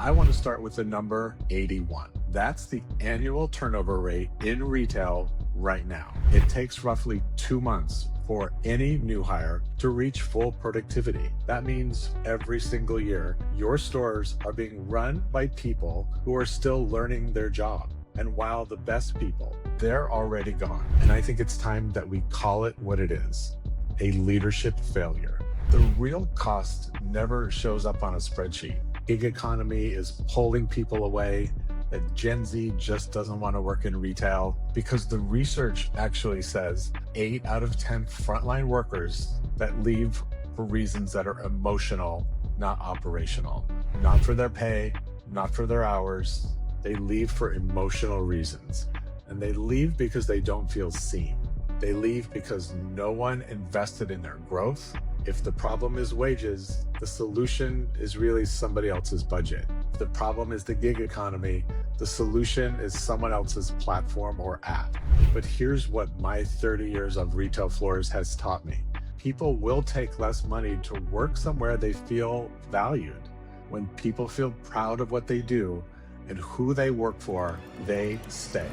I want to start with the number 81. That's the annual turnover rate in retail right now. It takes roughly 2 months for any new hire to reach full productivity. That means every single year, your stores are being run by people who are still learning their job. And while the best people, they're already gone. And I think it's time that we call it what it is, a leadership failure. The real cost never shows up on a spreadsheet. Gig economy is pulling people away, that Gen Z just doesn't want to work in retail, because the research actually says 8 out of 10 frontline workers that leave for reasons that are emotional, not operational. Not for their pay, not for their hours. They leave for emotional reasons. And they leave because they don't feel seen. They leave because no one invested in their growth. If the problem is wages, the solution is really somebody else's budget. If the problem is the gig economy, the solution is someone else's platform or app. But here's what my 30 years of retail floors has taught me. People will take less money to work somewhere they feel valued. When people feel proud of what they do and who they work for, they stay.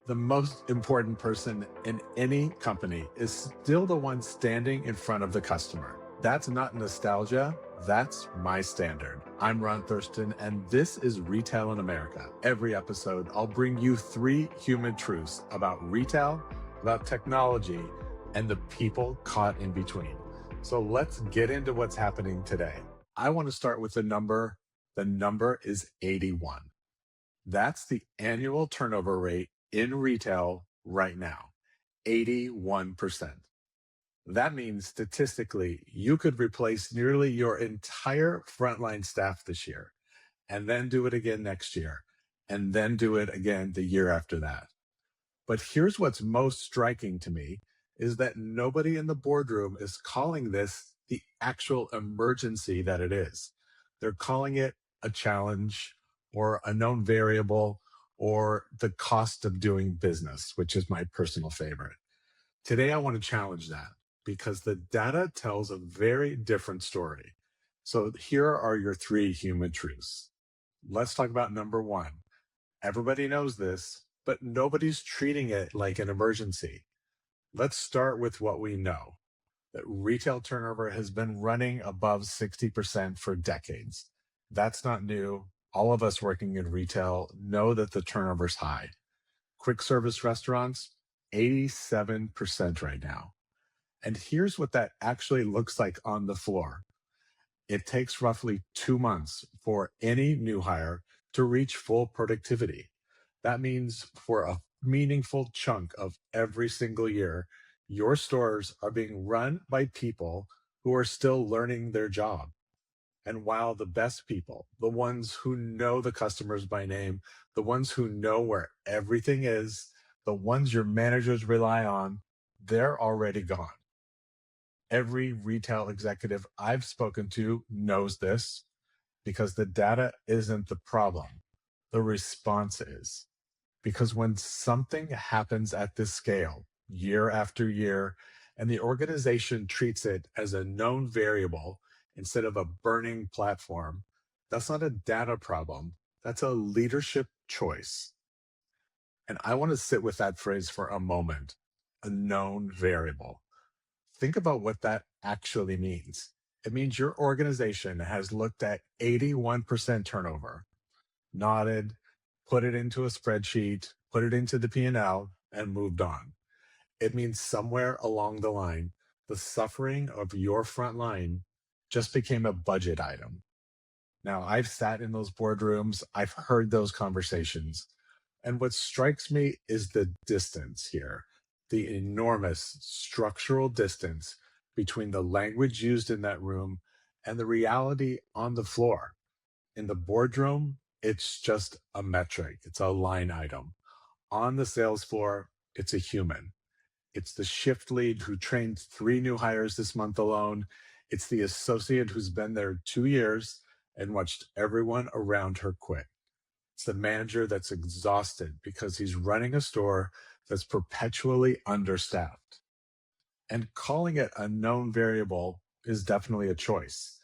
The most important person in any company is still the one standing in front of the customer. That's not nostalgia, that's my standard. I'm Ron Thurston, and this is Retail in America. Every episode, I'll bring you 3 human truths about retail, about technology, and the people caught in between. So let's get into what's happening today. I want to start with the number. The number is 81. That's the annual turnover rate in retail right now, 81%. That means statistically, you could replace nearly your entire frontline staff this year, and then do it again next year, and then do it again the year after that. But here's what's most striking to me is that nobody in the boardroom is calling this the actual emergency that it is. They're calling it a challenge or a known variable or the cost of doing business, which is my personal favorite. Today, I want to challenge that because the data tells a very different story. So here are your 3 human truths. Let's talk about number 1. Everybody knows this, but nobody's treating it like an emergency. Let's start with what we know, that retail turnover has been running above 60% for decades. That's not new. All of us working in retail know that the turnover's high. Quick service restaurants, 87% right now. And here's what that actually looks like on the floor. It takes roughly 2 months for any new hire to reach full productivity. That means for a meaningful chunk of every single year, your stores are being run by people who are still learning their job. And while the best people, the ones who know the customers by name, the ones who know where everything is, the ones your managers rely on, they're already gone. Every retail executive I've spoken to knows this because the data isn't the problem. The response is. Because when something happens at this scale, year after year, and the organization treats it as a known variable instead of a burning platform, that's not a data problem. That's a leadership choice. And I want to sit with that phrase for a moment, a known variable. Think about what that actually means. It means your organization has looked at 81% turnover, nodded, put it into a spreadsheet, put it into the P&L, and moved on. It means somewhere along the line, the suffering of your front line just became a budget item. Now, I've sat in those boardrooms, I've heard those conversations, and what strikes me is the distance here, the enormous structural distance between the language used in that room and the reality on the floor. In the boardroom, it's just a metric, it's a line item. On the sales floor, it's a human. It's the shift lead who trained 3 new hires this month alone. It's the associate who's been there 2 years and watched everyone around her quit. It's the manager that's exhausted because he's running a store that's perpetually understaffed. And calling it a known variable is definitely a choice.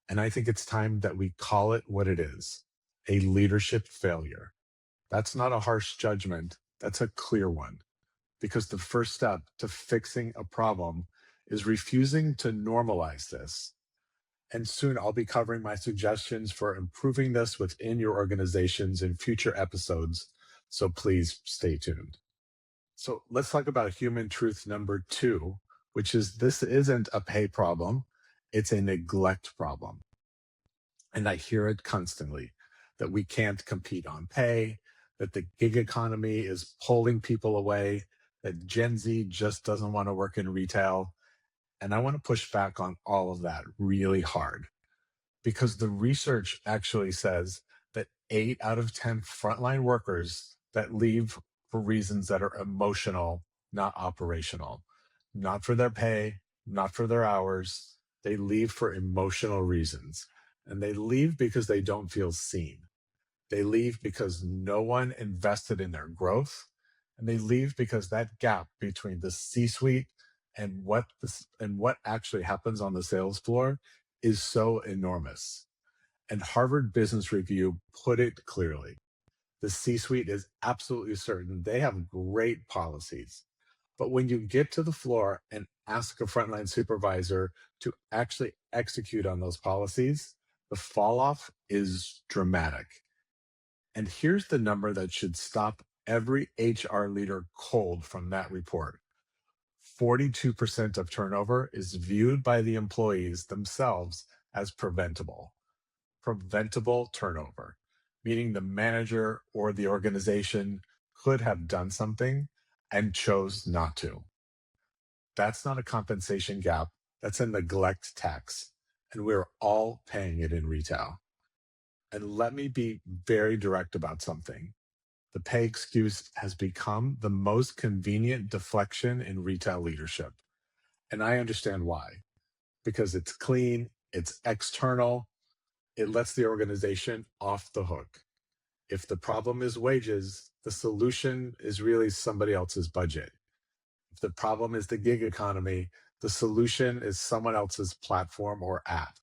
And I think it's time that we call it what it is, a leadership failure. That's not a harsh judgment, that's a clear one. Because the first step to fixing a problem is refusing to normalize this. And soon I'll be covering my suggestions for improving this within your organizations in future episodes. So please stay tuned. So let's talk about human truth number 2, which is this isn't a pay problem, it's a neglect problem. And I hear it constantly that we can't compete on pay, that the gig economy is pulling people away, that Gen Z just doesn't want to work in retail. And I want to push back on all of that really hard because the research actually says that 8 out of 10 frontline workers that leave for reasons that are emotional, not operational, not for their pay, not for their hours. They leave for emotional reasons. And they leave because they don't feel seen. They leave because no one invested in their growth. And they leave because that gap between the C-suite and what actually happens on the sales floor is so enormous. And Harvard Business Review put it clearly. The C-suite is absolutely certain they have great policies. But when you get to the floor and ask a frontline supervisor to actually execute on those policies, the fall off is dramatic. And here's the number that should stop every HR leader cold from that report. 42% of turnover is viewed by the employees themselves as preventable. Preventable turnover, meaning the manager or the organization could have done something and chose not to. That's not a compensation gap, that's a neglect tax, and we're all paying it in retail. And let me be very direct about something. The pay excuse has become the most convenient deflection in retail leadership. And I understand why. Because it's clean, it's external, it lets the organization off the hook. If the problem is wages, the solution is really somebody else's budget. If the problem is the gig economy, the solution is someone else's platform or app.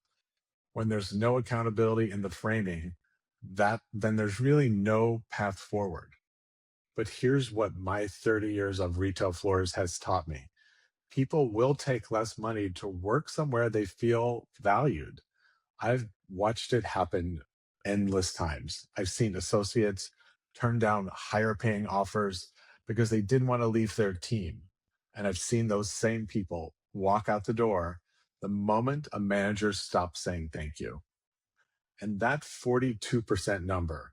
When there's no accountability in the framing, then there's really no path forward. But here's what my 30 years of retail floors has taught me. People will take less money to work somewhere they feel valued. I've watched it happen endless times. I've seen associates turn down higher paying offers because they didn't want to leave their team. And I've seen those same people walk out the door the moment a manager stops saying thank you. And that 42% number,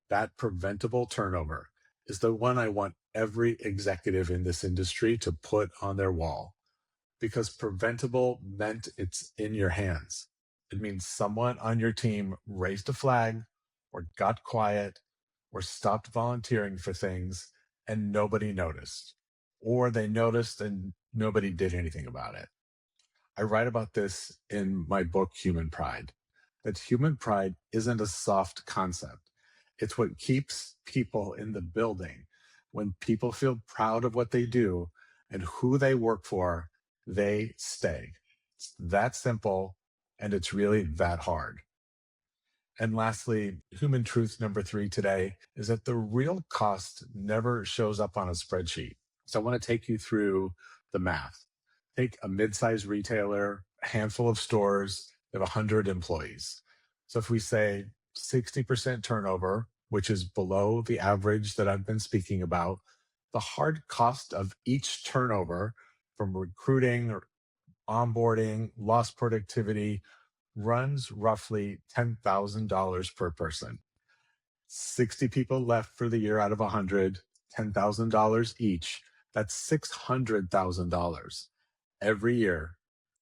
that preventable turnover, is the one I want every executive in this industry to put on their wall because preventable meant it's in your hands. It means someone on your team raised a flag or got quiet or stopped volunteering for things and nobody noticed, or they noticed and nobody did anything about it. I write about this in my book, Human Pride, that human pride isn't a soft concept. It's what keeps people in the building. When people feel proud of what they do and who they work for, they stay. It's that simple, and it's really that hard. And lastly, human truth number 3 today is that the real cost never shows up on a spreadsheet. So I want to take you through the math. Take a mid-sized retailer, a handful of stores, they have 100 employees. So if we say 60% turnover, which is below the average that I've been speaking about, the hard cost of each turnover from recruiting or onboarding, lost productivity, runs roughly $10,000 per person. 60 people left for the year out of 100, $10,000 each. That's $600,000 every year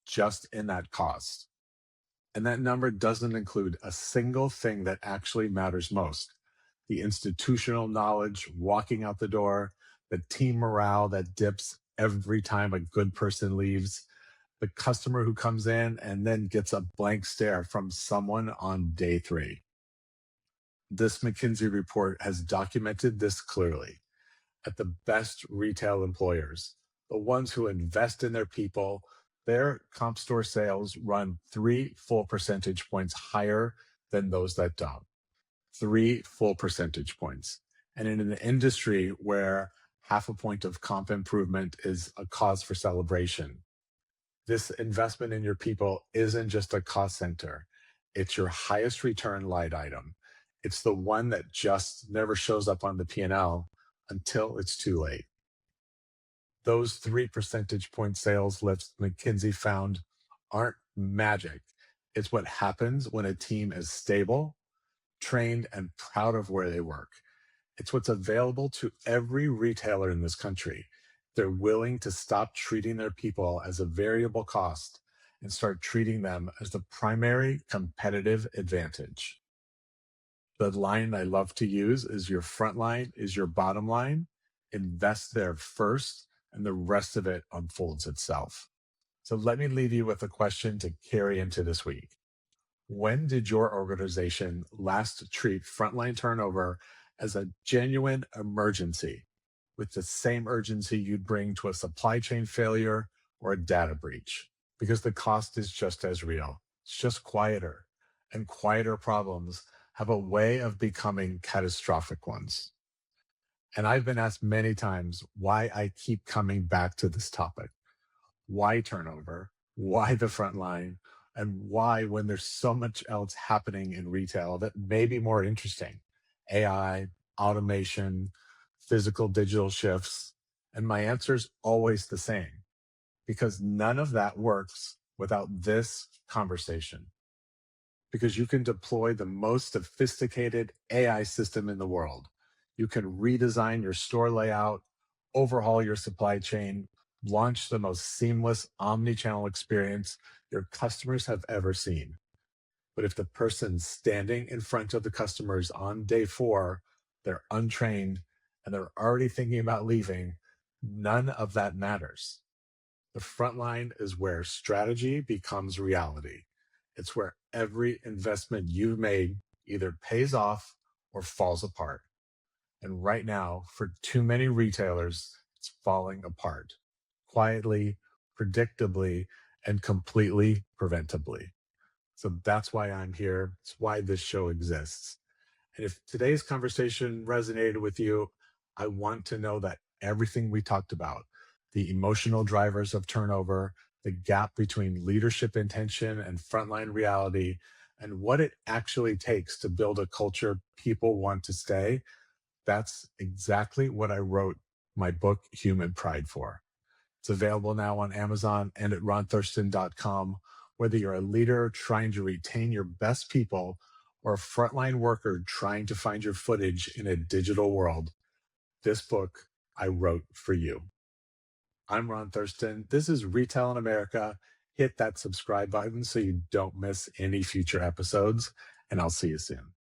just in that cost. And that number doesn't include a single thing that actually matters most. The institutional knowledge walking out the door, the team morale that dips every time a good person leaves, the customer who comes in and then gets a blank stare from someone on day 3. This McKinsey report has documented this clearly. At the best retail employers, the ones who invest in their people, Their comp store sales run 3 full percentage points higher than those that don't. 3 full percentage points. And in an industry where half a point of comp improvement is a cause for celebration, this investment in your people isn't just a cost center, it's your highest return line item. It's the one that just never shows up on the P&L until it's too late. Those 3 percentage point sales lifts McKinsey found aren't magic. It's what happens when a team is stable, trained, and proud of where they work. It's what's available to every retailer in this country. They're willing to stop treating their people as a variable cost and start treating them as the primary competitive advantage. The line I love to use is your front line is your bottom line. Invest there first, and the rest of it unfolds itself. So let me leave you with a question to carry into this week. When did your organization last treat frontline turnover as a genuine emergency with the same urgency you'd bring to a supply chain failure or a data breach? Because the cost is just as real. It's just quieter, and quieter problems have a way of becoming catastrophic ones. And I've been asked many times why I keep coming back to this topic. Why turnover? Why the front line? And why, when there's so much else happening in retail that may be more interesting? AI, automation, physical digital shifts. And my answer's always the same, because none of that works without this conversation. Because you can deploy the most sophisticated AI system in the world. You can redesign your store layout, overhaul your supply chain, launch the most seamless omni-channel experience your customers have ever seen. But if the person standing in front of the customers on day 4, they're untrained and they're already thinking about leaving, none of that matters. The front line is where strategy becomes reality. It's where every investment you've made either pays off or falls apart. And right now, for too many retailers, it's falling apart quietly, predictably, and completely preventably. So that's why I'm here. It's why this show exists. And if today's conversation resonated with you, I want to know that everything we talked about, the emotional drivers of turnover, the gap between leadership intention and frontline reality, and what it actually takes to build a culture people want to stay, that's exactly what I wrote my book, Human Pride, for. It's available now on Amazon and at ronthurston.com. Whether you're a leader trying to retain your best people or a frontline worker trying to find your footage in a digital world, this book I wrote for you. I'm Ron Thurston. This is Retail in America. Hit that subscribe button so you don't miss any future episodes, and I'll see you soon.